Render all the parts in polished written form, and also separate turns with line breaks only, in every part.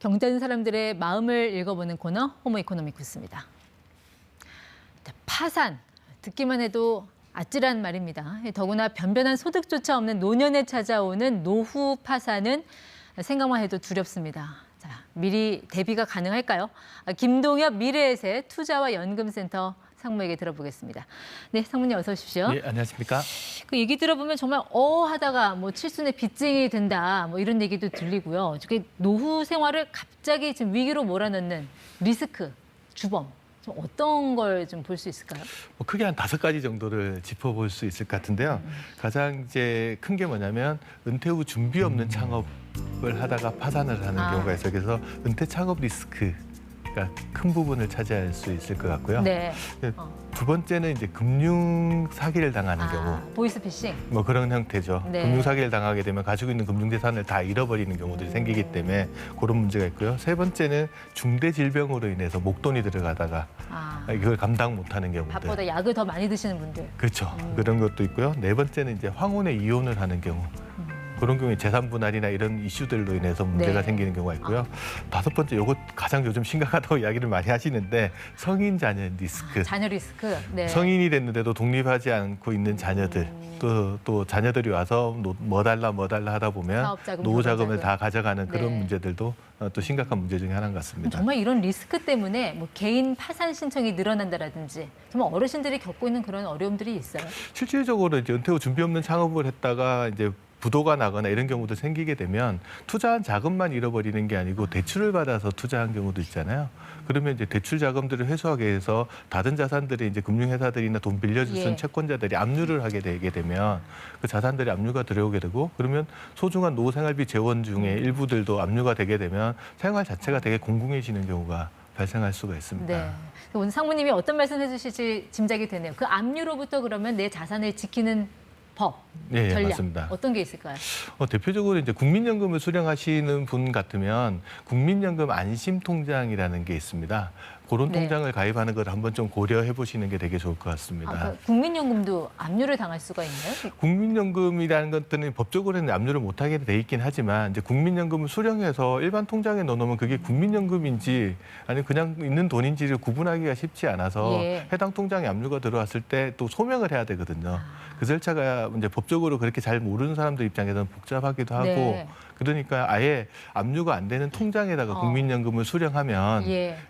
경제하는 사람들의 마음을 읽어보는 코너 호모 이코노미쿠스입니다. 파산, 듣기만 해도 아찔한 말입니다. 더구나 변변한 소득조차 없는 노년에 찾아오는 노후 파산은 생각만 해도 두렵습니다. 자, 미리 대비가 가능할까요? 김동엽 미래에셋 투자와 연금센터 상무에게 들어보겠습니다. 네, 상무님 어서 오십시오.
네, 안녕하십니까?
그 얘기 들어보면 정말 하다가 뭐 칠순에 빚쟁이 된다 뭐 이런 얘기도 들리고요. 노후 생활을 갑자기 지금 위기로 몰아넣는 리스크, 주범. 좀 어떤 걸 좀 볼 수 있을까요?
크게 한 5가지 정도를 짚어볼 수 있을 것 같은데요. 가장 이제 큰 게 뭐냐면 은퇴 후 준비 없는 창업을 하다가 파산을 하는 경우가 있어요. 그래서 은퇴 창업 리스크가 큰 부분을 차지할 수 있을 것 같고요.
네.
두 번째는 이제 금융 사기를 당하는 경우.
보이스피싱.
뭐 그런 형태죠.
네.
금융 사기를 당하게 되면 가지고 있는 금융 재산을 다 잃어버리는 경우들이 생기기 때문에 그런 문제가 있고요. 세 번째는 중대 질병으로 인해서 목돈이 들어가다가 이걸 감당 못하는 경우들.
밥보다 약을 더 많이 드시는 분들.
그렇죠. 그런 것도 있고요. 네 번째는 이제 황혼의 이혼을 하는 경우. 그런 경우에 재산 분할이나 이런 이슈들로 인해서 문제가 생기는 경우가 있고요. 다섯 번째, 이것 가장 요즘 심각하다고 이야기를 많이 하시는데 성인 자녀 리스크.
자녀 리스크. 네.
성인이 됐는데도 독립하지 않고 있는 자녀들. 또 자녀들이 와서 뭐 달라 하다 보면 노후 자금을 다 가져가는 그런 문제들도 또 심각한 문제 중에 하나인 것 같습니다.
정말 이런 리스크 때문에 뭐 개인 파산 신청이 늘어난다라든지 정말 어르신들이 겪고 있는 그런 어려움들이 있어요.
실질적으로 이제 은퇴 후 준비 없는 창업을 했다가 이제 부도가 나거나 이런 경우도 생기게 되면 투자한 자금만 잃어버리는 게 아니고 대출을 받아서 투자한 경우도 있잖아요. 그러면 이제 대출 자금들을 회수하기 위해서 다른 자산들이 이제 금융회사들이나 돈 빌려줄 수 있는 채권자들이 압류를 하게 되게 되면 그 자산들이 압류가 들어오게 되고 그러면 소중한 노후 생활비 재원 중에 일부들도 압류가 되게 되면 생활 자체가 되게 공공해지는 경우가 발생할 수가 있습니다.
네. 오늘 상무님이 어떤 말씀 해주실지 짐작이 되네요. 그 압류로부터 그러면 내 자산을 지키는 법, 전략,
맞습니다.
어떤 게 있을까요?
대표적으로 이제 국민연금을 수령하시는 분 같으면 국민연금 안심통장이라는 게 있습니다. 그런 통장을 가입하는 걸 한번 좀 고려해 보시는 게 되게 좋을 것 같습니다.
그러니까 국민연금도 압류를 당할 수가 있나요?
국민연금이라는 것들은 법적으로는 압류를 못하게 돼 있긴 하지만 이제 국민연금을 수령해서 일반 통장에 넣어놓으면 그게 국민연금인지 아니면 그냥 있는 돈인지를 구분하기가 쉽지 않아서 해당 통장에 압류가 들어왔을 때 또 소명을 해야 되거든요. 그 절차가 이제 법적으로 그렇게 잘 모르는 사람들 입장에서는 복잡하기도 하고 그러니까 아예 압류가 안 되는 통장에다가 국민연금을 수령하면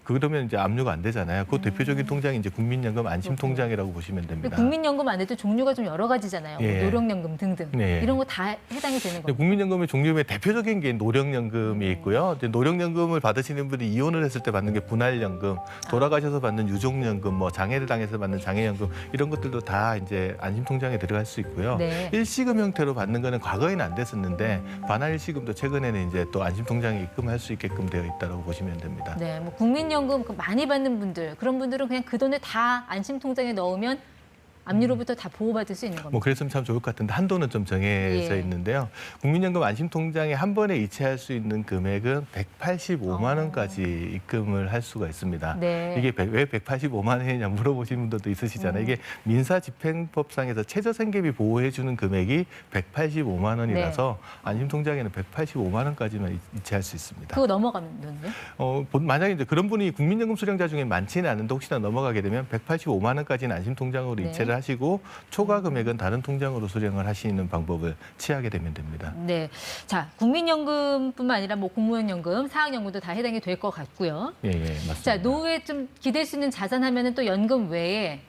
그러면 이제 압류가 안 되잖아요. 그 대표적인 통장이 이제 국민연금 안심통장이라고 보시면 됩니다.
국민연금 안에도 종류가 좀 여러 가지잖아요. 노령연금 등등 이런 거 다 해당이 되는 거예요.
국민연금의 종류의 대표적인 게 노령연금이 있고요. 이제 노령연금을 받으시는 분이 이혼을 했을 때 받는 게 분할연금, 돌아가셔서 받는 유족연금, 뭐 장애를 당해서 받는 장애연금 이런 것들도 다 이제 안심통장에 들어갈 수 있고요. 일시금 형태로 받는 거는 과거에는 안 됐었는데 반환일시금도 최근에는 이제 또 안심통장에 입금할 수 있게끔 되어 있다고 보시면 됩니다.
네, 뭐 국민연금 많이 받는 분들 그런 분들은 그냥 그 돈을 다 안심통장에 넣으면 압류로부터 다 보호받을 수 있는 겁니다.
뭐 그랬으면 참 좋을 것 같은데 한도는 좀 정해져 있는데요. 국민연금 안심통장에 한 번에 이체할 수 있는 금액은 185만 원까지 입금을 할 수가 있습니다. 이게 왜 185만 원이냐 물어보시는 분들도 있으시잖아요. 이게 민사집행법상에서 최저생계비 보호해주는 금액이 185만 원이라서 안심통장에는 185만 원까지만 이체할 수 있습니다.
그거 넘어가면요?
만약에 이제 그런 분이 국민연금 수령자 중에 많지는 않은데 혹시나 넘어가게 되면 185만 원까지는 안심통장으로 이체를 하시고 초과 금액은 다른 통장으로 수령을 하시는 방법을 취하게 되면 됩니다.
네, 자 국민연금뿐만 아니라 뭐 공무원연금, 사학연금도 다 해당이 될 것 같고요.
맞습니다.
자 노후에 좀 기댈 수 있는 자산하면은 또 연금 외에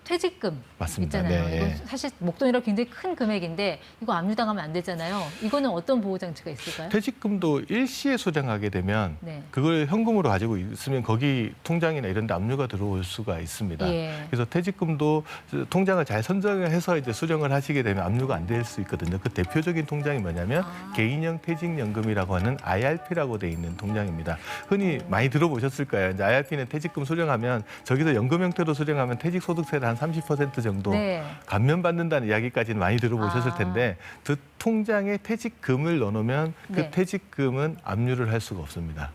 퇴직금 있잖아요. 이거 사실 목돈이라 굉장히 큰 금액인데 이거 압류당하면 안 되잖아요. 이거는 어떤 보호 장치가 있을까요?
퇴직금도 일시에 수령하게 되면 그걸 현금으로 가지고 있으면 거기 통장이나 이런 데 압류가 들어올 수가 있습니다. 그래서 퇴직금도 통장을 잘 선정해서 이제 수령을 하시게 되면 압류가 안 될 수 있거든요. 그 대표적인 통장이 뭐냐면 개인형 퇴직연금이라고 하는 IRP라고 돼 있는 통장입니다. 흔히 많이 들어보셨을 거예요. 이제 IRP는 퇴직금 수령하면 저기서 연금 형태로 수령하면 퇴직소득세를 한 30% 정도 감면받는다는 이야기까지는 많이 들어보셨을 텐데 통장에 퇴직금을 넣어놓으면 그
네.
퇴직금은 압류를 할 수가 없습니다.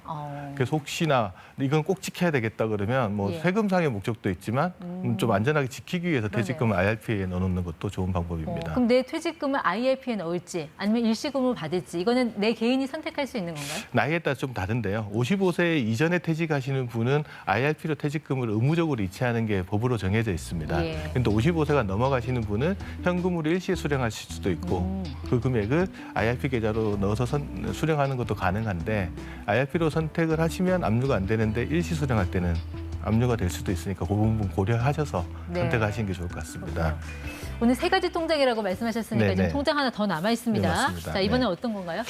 그래서 혹시나 이건 꼭 지켜야 되겠다 그러면 뭐
예.
세금상의 목적도 있지만 좀 안전하게 지키기 위해서
그러네요.
퇴직금을 IRP에 넣어놓는 것도 좋은 방법입니다.
그럼 내 퇴직금을 IRP에 넣을지 아니면 일시금을 받을지 이거는 내 개인이 선택할 수 있는 건가요?
나이에 따라 좀 다른데요. 55세 이전에 퇴직하시는 분은 IRP로 퇴직금을 의무적으로 이체하는 게 법으로 정해져 있습니다.
예.
그런데 55세가 넘어가시는 분은 현금으로 일시에 수령하실 수도 있고 그 금액을 IRP 계좌로 넣어서 수령하는 것도 가능한데 IRP로 선택을 하시면 압류가 안 되는데 일시 수령할 때는 압류가 될 수도 있으니까 그 부분 고려하셔서
네.
선택하시는 게 좋을 것 같습니다.
그렇군요. 오늘 3가지 통장이라고 말씀하셨으니까
네네.
지금 통장 하나 더 남아 있습니다.
네, 맞습니다.
자, 이번엔
네.
어떤 건가요?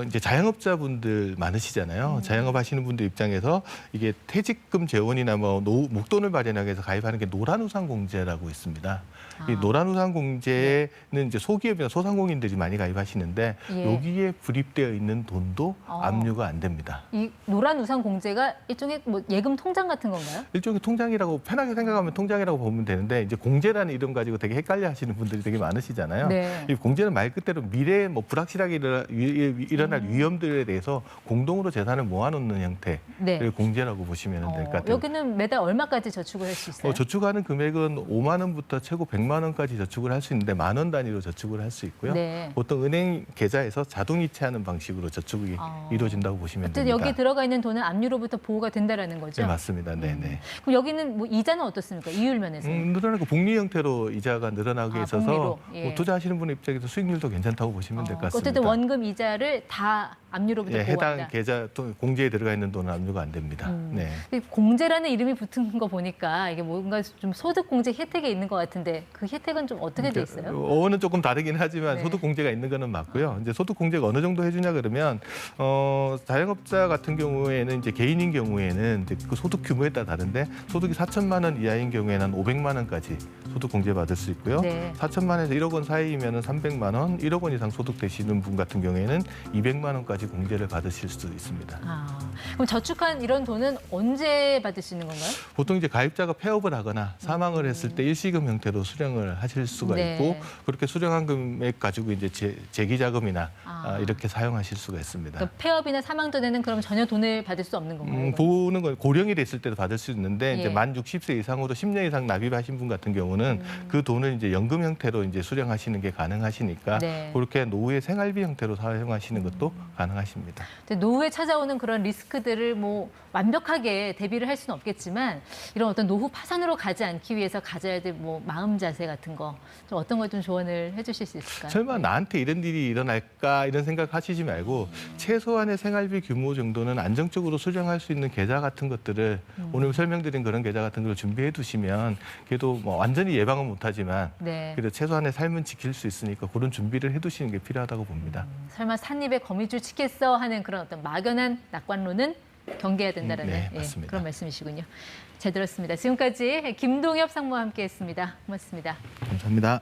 이제 자영업자분들 많으시잖아요. 자영업 하시는 분들 입장에서 이게 퇴직금 재원이나 뭐 목돈을 마련하기 위해서 가입하는 게 노란우산공제라고 있습니다. 이 노란우산공제는 이제 소기업이나 소상공인들이 많이 가입하시는데
예.
여기에 불입되어 있는 돈도 압류가 안 됩니다.
이 노란 우산 공제가 일종의 뭐 예금 통장 같은 건가요?
일종의 통장이라고 편하게 생각하면 통장이라고 보면 되는데 이제 공제라는 이름 가지고 되게 헷갈려 하시는 분들이 되게 많으시잖아요.
네.
이 공제는 말 그대로 미래에 뭐 불확실하게 일어날 위험들에 대해서 공동으로 재산을 모아놓는 형태를
네.
공제라고 보시면 될 것 같아요.
여기는 매달 얼마까지 저축을 할 수 있어요?
저축하는 금액은 5만 원부터 최고 100만 원까지 저축을 할 수 있는데 10,000원 단위로 저축을 할 수 있고요.
네.
보통 은행 계좌에서 자동 이체하는 방식으로 저축이 이루어진다고 보시면
어쨌든
됩니다.
여기 들어가 있는 돈은 압류로부터 보호가 된다라는 거죠?
네, 맞습니다. 네네.
그럼 여기는 뭐 이자는 어떻습니까? 이율 면에서?
늘어나고 복리 형태로 이자가 늘어나게 있어서
복리로, 예.
뭐 투자하시는 분 입장에서 수익률도 괜찮다고 보시면 될 것 같습니다.
어쨌든 원금 이자를 다 압류로부터
예,
보호한다.
해당 계좌 또 공제에 들어가 있는 돈은 압류가 안 됩니다. 네.
공제라는 이름이 붙은 거 보니까 이게 뭔가 좀 소득 공제 혜택이 있는 것 같은데 그 혜택은 좀 어떻게 돼 있어요?
어원은 조금 다르긴 하지만
네.
소득 공제가 있는 거는 맞고요. 이제 소득 공제가 어느 정도 해주냐 그러면 자영업자 같은 경우에는 이제 개인인 경우에는 이제 그 소득 규모에 따라 다른데 소득이 4천만 원 이하인 경우에는 한 500만 원까지 소득 공제 받을 수 있고요.
네.
4천만 원에서 1억 원 사이면은 300만 원, 1억 원 이상 소득 되시는 분 같은 경우에는 200만 원까지 공제를 받으실 수도 있습니다.
그럼 저축한 이런 돈은 언제 받을 수 있는 건가요?
보통 이제 가입자가 폐업을 하거나 사망을 했을 때 일시금 형태로 수령을 하실 수가
네.
있고 그렇게 수령한 금액 가지고 이제 재기자금이나 이렇게 사용하실 수가 있습니다.
그러니까 폐업이나 사망 전에는 그럼 전혀 돈을 받을 수 없는 건가요?
보는 건 고령이 됐을 때도 받을 수 있는데 이제
예.
만 60세 이상으로 10년 이상 납입하신 분 같은 경우는 그 돈을 이제 연금 형태로 이제 수령하시는 게 가능하시니까
네.
그렇게 노후의 생활비 형태로 사용하시는 것도 가능하십니다.
노후에 찾아오는 그런 리스크들을 뭐 완벽하게 대비를 할 수는 없겠지만 이런 어떤 노후 파산으로 가지 않기 위해서 가져야 될 뭐 마음 자세 같은 거 좀 어떤 걸 좀 조언을 해주실 수 있을까요?
설마 나한테 이런 일이 일어날까 이런 생각 하시지 말고 최소한의 생활비 규모 정도는 안정적으로 수령할 수 있는 계좌 같은 것들을 오늘 설명드린 그런 계좌 같은 걸 준비해 두시면 그래도 뭐 완전히 예방은 못하지만
네.
그래도 최소한의 삶은 지킬 수 있으니까 그런 준비를 해두시는 게 필요하다고 봅니다.
설마 삿입에 거미줄 치겠어 하는 그런 어떤 막연한 낙관론은 경계해야 된다는
네, 맞습니다.
그런 말씀이시군요. 잘 들었습니다. 지금까지 김동엽 상무와 함께했습니다. 고맙습니다.
감사합니다.